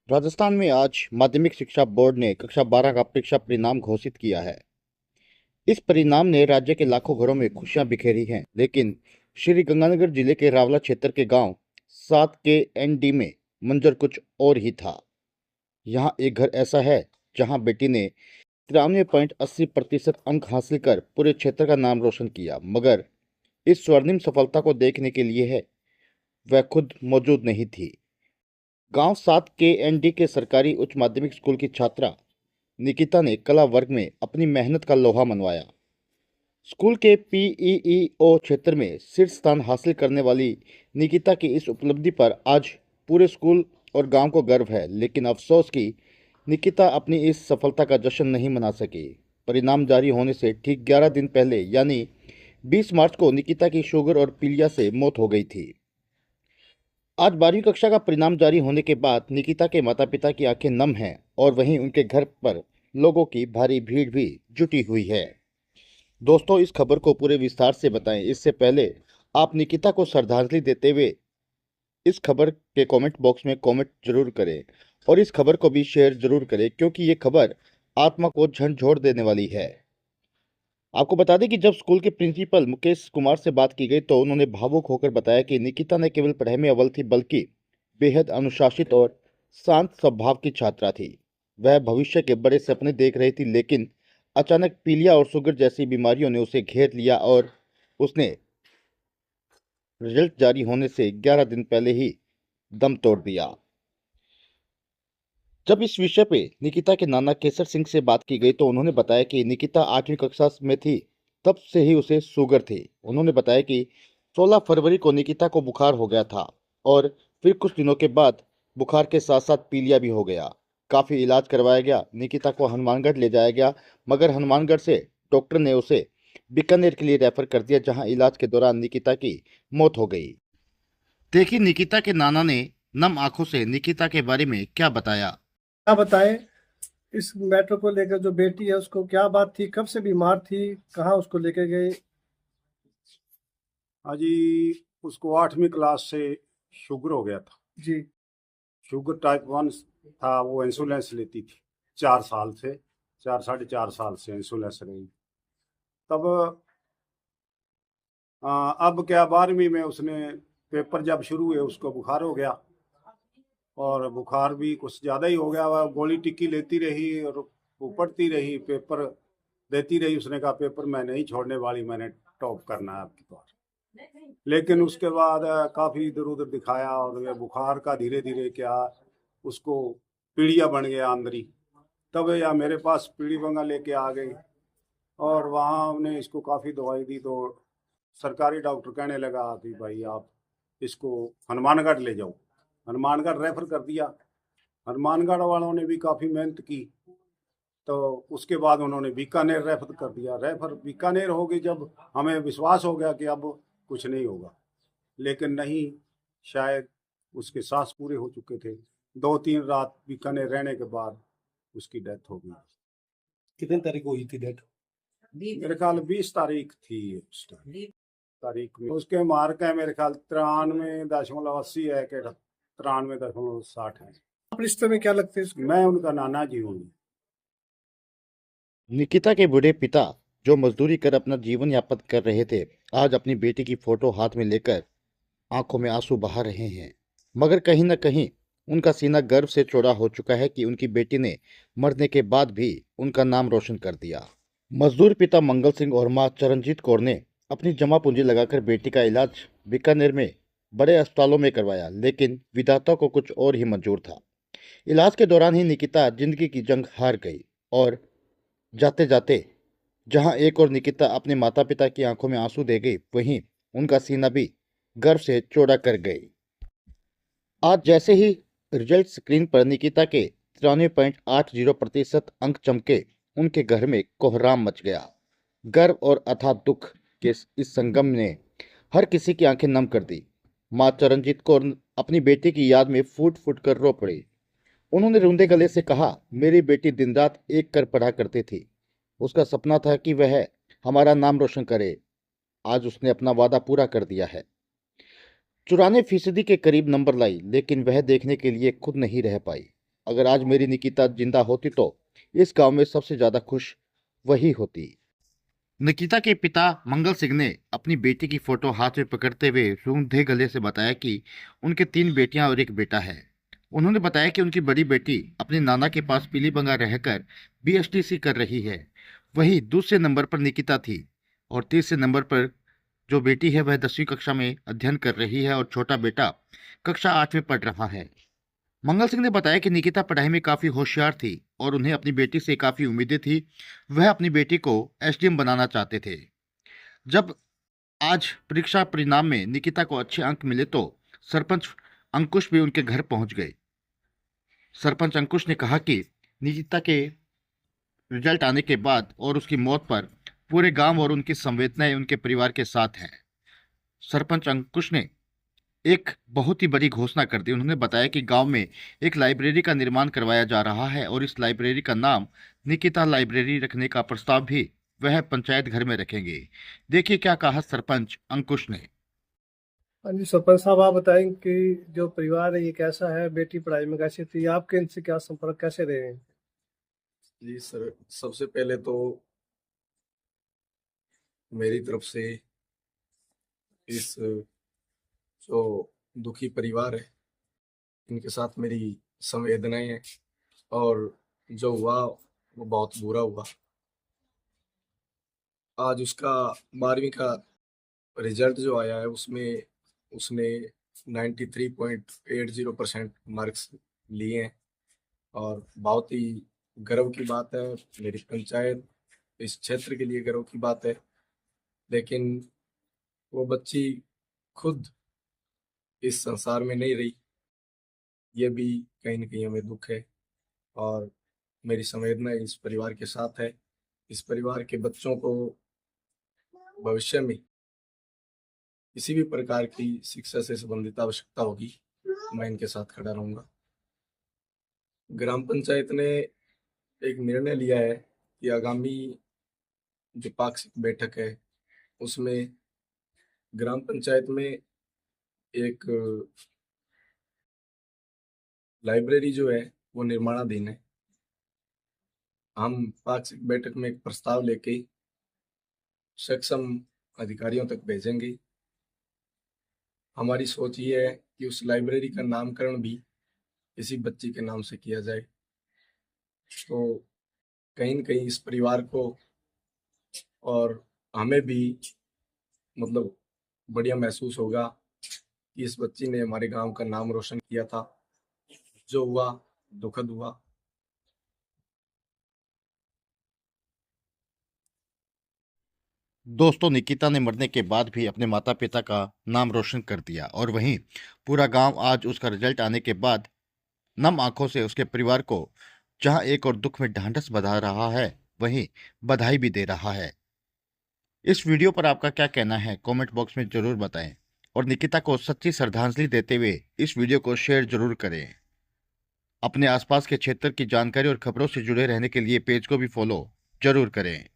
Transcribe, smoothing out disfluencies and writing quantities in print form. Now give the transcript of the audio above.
राजस्थान में आज माध्यमिक शिक्षा बोर्ड ने कक्षा 12 का परीक्षा परिणाम घोषित किया है। इस परिणाम ने राज्य के लाखों घरों में खुशियां बिखेरी हैं, लेकिन श्री गंगानगर जिले के रावला क्षेत्र के गांव 7 के एनडी में मंजर कुछ और ही था। यहाँ एक घर ऐसा है जहां बेटी ने 93.80% अंक हासिल कर पूरे क्षेत्र का नाम रोशन किया, मगर इस स्वर्णिम सफलता को देखने के लिए है वह खुद मौजूद नहीं थी। गांव 7 के एनडी के सरकारी उच्च माध्यमिक स्कूल की छात्रा निकिता ने कला वर्ग में अपनी मेहनत का लोहा मनवाया। स्कूल के पीईईओ क्षेत्र में शीर्ष स्थान हासिल करने वाली निकिता की इस उपलब्धि पर आज पूरे स्कूल और गांव को गर्व है, लेकिन अफसोस कि निकिता अपनी इस सफलता का जश्न नहीं मना सकी। परिणाम जारी होने से ठीक 11 दिन पहले यानी 20 मार्च को निकिता की शुगर और पीलिया से मौत हो गई थी। आज 12वीं कक्षा का परिणाम जारी होने के बाद निकिता के माता पिता की आंखें नम हैं और वहीं उनके घर पर लोगों की भारी भीड़ भी जुटी हुई है। दोस्तों, इस खबर को पूरे विस्तार से बताएं। इससे पहले आप निकिता को श्रद्धांजलि देते हुए इस खबर के कमेंट बॉक्स में कमेंट जरूर करें और इस खबर को भी शेयर जरूर करें, क्योंकि ये खबर आत्मा को झंझोड़ देने वाली है। आपको बता दें कि जब स्कूल के प्रिंसिपल मुकेश कुमार से बात की गई तो उन्होंने भावुक होकर बताया कि निकिता न केवल पढ़ाई में अव्वल थी, बल्कि बेहद अनुशासित और शांत स्वभाव की छात्रा थी। वह भविष्य के बड़े सपने देख रही थी, लेकिन अचानक पीलिया और शुगर जैसी बीमारियों ने उसे घेर लिया और उसने रिजल्ट जारी होने से 11 दिन पहले ही दम तोड़ दिया। जब इस विषय पे निकिता के नाना केसर सिंह से बात की गई तो उन्होंने बताया कि निकिता 8वीं कक्षा में थी, तब से ही उसे शुगर थी। उन्होंने बताया कि 16 फरवरी को निकिता को बुखार हो गया था और फिर कुछ दिनों के बाद बुखार के साथ साथ पीलिया भी हो गया। काफ़ी इलाज करवाया गया, निकिता को हनुमानगढ़ ले जाया गया, मगर हनुमानगढ़ से डॉक्टर ने उसे बीकानेर के लिए रेफर कर दिया, जहां इलाज के दौरान निकिता की मौत हो गई। देखिए निकिता के नाना ने नम आंखों से निकिता के बारे में क्या बताया। क्या बताएं इस मैटर को लेकर। जो बेटी है उसको क्या बात थी, कब से बीमार थी, कहाँ उसको लेके गए? अजी उसको 8वीं क्लास से शुगर हो गया था जी। शुगर टाइप 1 था। वो इंसुलिन लेती थी 4 साल से, 4 साढ़े 4 साल से इंसुलिन रही। तब अब क्या 12वीं में उसने पेपर जब शुरू हुए उसको बुखार हो गया और बुखार भी कुछ ज़्यादा ही हो गया। वह गोली टिक्की लेती रही और वो पढ़ती रही, पेपर देती रही। उसने कहा पेपर मैं नहीं छोड़ने वाली, मैंने टॉप करना है आपकी बार। लेकिन उसके बाद काफ़ी इधर उधर दिखाया और ये बुखार का धीरे धीरे क्या उसको पीड़िया बन गया अंदरी। तब या मेरे पास पीड़ी बंगा लेके आ गई और वहाँ हमने इसको काफ़ी दवाई दी तो सरकारी डॉक्टर कहने लगा कि भाई आप इसको हनुमानगढ़ ले जाओ। हनुमानगढ़ रेफर कर दिया। हनुमानगढ़ वालों ने भी काफ़ी मेहनत की तो उसके बाद उन्होंने बीकानेर रेफर कर दिया। रेफर बीकानेर हो गई जब हमें विश्वास हो गया कि अब कुछ नहीं होगा, लेकिन नहीं, शायद उसके सांस पूरे हो चुके थे। 2-3 रात बीकानेर रहने के बाद उसकी डेथ हो गई। कितनी तारीख को हुई थी डेथ? मेरे ख्याल 20 तारीख थी उस तारीख में। उसके मार्क है मेरे ख्याल 93.80 है कि 93.60 है। आप रिश्ते में क्या लगते हैं? मैं उनका नाना जी हूँ। निकिता के बूढ़े पिता, जो मजदूरी कर अपना जीवन यापन कर रहे थे, आज अपनी बेटी की फोटो हाथ में लेकर आंखों में आंसू बहा रहे हैं। मगर कहीं न कहीं उनका सीना गर्व से चौड़ा हो चुका है कि उनकी बेटी ने मरने के बाद भी उनका नाम रोशन कर दिया। मजदूर पिता मंगल सिंह और मां चरणजीत कौर ने अपनी जमा पूंजी लगाकर बेटी का इलाज बीकानेर में बड़े अस्पतालों में करवाया, लेकिन विधाता को कुछ और ही मंजूर था। इलाज के दौरान ही निकिता जिंदगी की जंग हार गई और जाते जाते जहां एक और निकिता अपने माता पिता की आंखों में आंसू दे गई, वहीं उनका सीना भी गर्व से चौड़ा कर गई। आज जैसे ही रिजल्ट स्क्रीन पर निकिता के 93.80% अंक चमके, उनके घर में कोहराम मच गया। गर्व और अथाह दुख के इस संगम ने हर किसी की आंखें नम कर दी। मां चरणजीत कौर अपनी बेटी की याद में फूट फूट कर रो पड़ी। उन्होंने रूंधे गले से कहा, मेरी बेटी दिन रात एक कर पढ़ा करती थी। उसका सपना था कि वह हमारा नाम रोशन करे। आज उसने अपना वादा पूरा कर दिया है। 94% के करीब नंबर लाई, लेकिन वह देखने के लिए खुद नहीं रह पाई। अगर आज मेरी निकिता जिंदा होती तो इस गांव में सबसे ज्यादा खुश वही होती। निकिता के पिता मंगल सिंह ने अपनी बेटी की फोटो हाथ में पकड़ते हुए रूंधे गले से बताया कि उनके 3 बेटियां और 1 बेटा है। उन्होंने बताया कि उनकी बड़ी बेटी अपने नाना के पास पीलीबंगा रहकर बीएसटीसी कर रही है। वहीं दूसरे नंबर पर निकिता थी और तीसरे नंबर पर जो बेटी है वह 10वीं कक्षा में अध्ययन कर रही है और छोटा बेटा कक्षा 8 में पढ़ रहा है। मंगल सिंह ने बताया कि निकिता पढ़ाई में काफी होशियार थी और उन्हें अपनी बेटी से काफी उम्मीदें थी। वह अपनी बेटी को एसडीएम बनाना चाहते थे। जब आज परीक्षा परिणाम में निकिता को अच्छे अंक मिले तो सरपंच अंकुश भी उनके घर पहुंच गए। सरपंच अंकुश ने कहा कि निकिता के रिजल्ट आने के बाद और उसकी मौत पर पूरे गांव और उनकी संवेदनाएं उनके परिवार के साथ हैं। सरपंच अंकुश ने एक बहुत ही बड़ी घोषणा कर दी। उन्होंने बताया कि गांव में एक लाइब्रेरी का निर्माण करवाया जा रहा है और इस लाइब्रेरी का नाम निकिता लाइब्रेरी रखने का प्रस्ताव भी वह पंचायत घर में रखेंगे। देखिए क्या कहा सरपंच अंकुश ने। हाँ जी, सरपंच साहब आप बताएं कि जो परिवार है ये कैसा है, बेटी पढ़ाई में कैसी थी, आपके इनसे क्या संपर्क कैसे रहे हैं? जी सर, सबसे पहले तो मेरी तरफ से इस जो दुखी परिवार है इनके साथ मेरी संवेदनाएं हैं और जो हुआ वो बहुत बुरा हुआ। आज उसका 12वीं का रिजल्ट जो आया है उसमें उसने 93.80% मार्क्स लिए हैं और बहुत ही गर्व की बात है। मेरी पंचायत, इस क्षेत्र के लिए गर्व की बात है। लेकिन वो बच्ची खुद इस संसार में नहीं रही, ये भी कहीं न कहीं हमें दुख है और मेरी संवेदना इस परिवार के साथ है। इस परिवार के बच्चों को भविष्य में किसी भी प्रकार की शिक्षा से संबंधित आवश्यकता होगी, मैं इनके साथ खड़ा रहूँगा। ग्राम पंचायत ने एक निर्णय लिया है कि आगामी जो पाक्षिक बैठक है उसमें ग्राम पंचायत में एक लाइब्रेरी जो है वो निर्माणाधीन है। हम पाक्षिक बैठक में एक प्रस्ताव लेके सक्षम अधिकारियों तक भेजेंगे। हमारी सोच ये है कि उस लाइब्रेरी का नामकरण भी किसी बच्ची के नाम से किया जाए, तो कहीं न कहीं इस परिवार को और हमें भी मतलब बढ़िया महसूस होगा कि इस बच्ची ने हमारे गांव का नाम रोशन किया था। जो हुआ दुखद हुआ। दोस्तों, निकिता ने मरने के बाद भी अपने माता पिता का नाम रोशन कर दिया और वहीं पूरा गांव आज उसका रिजल्ट आने के बाद नम आंखों से उसके परिवार को जहां एक और दुख में ढांढस बंधा रहा है वहीं बधाई भी दे रहा है। इस वीडियो पर आपका क्या कहना है कमेंट बॉक्स में जरूर बताएं और निकिता को सच्ची श्रद्धांजलि देते हुए इस वीडियो को शेयर जरूर करें। अपने आसपास के क्षेत्र की जानकारी और खबरों से जुड़े रहने के लिए पेज को भी फॉलो जरूर करें।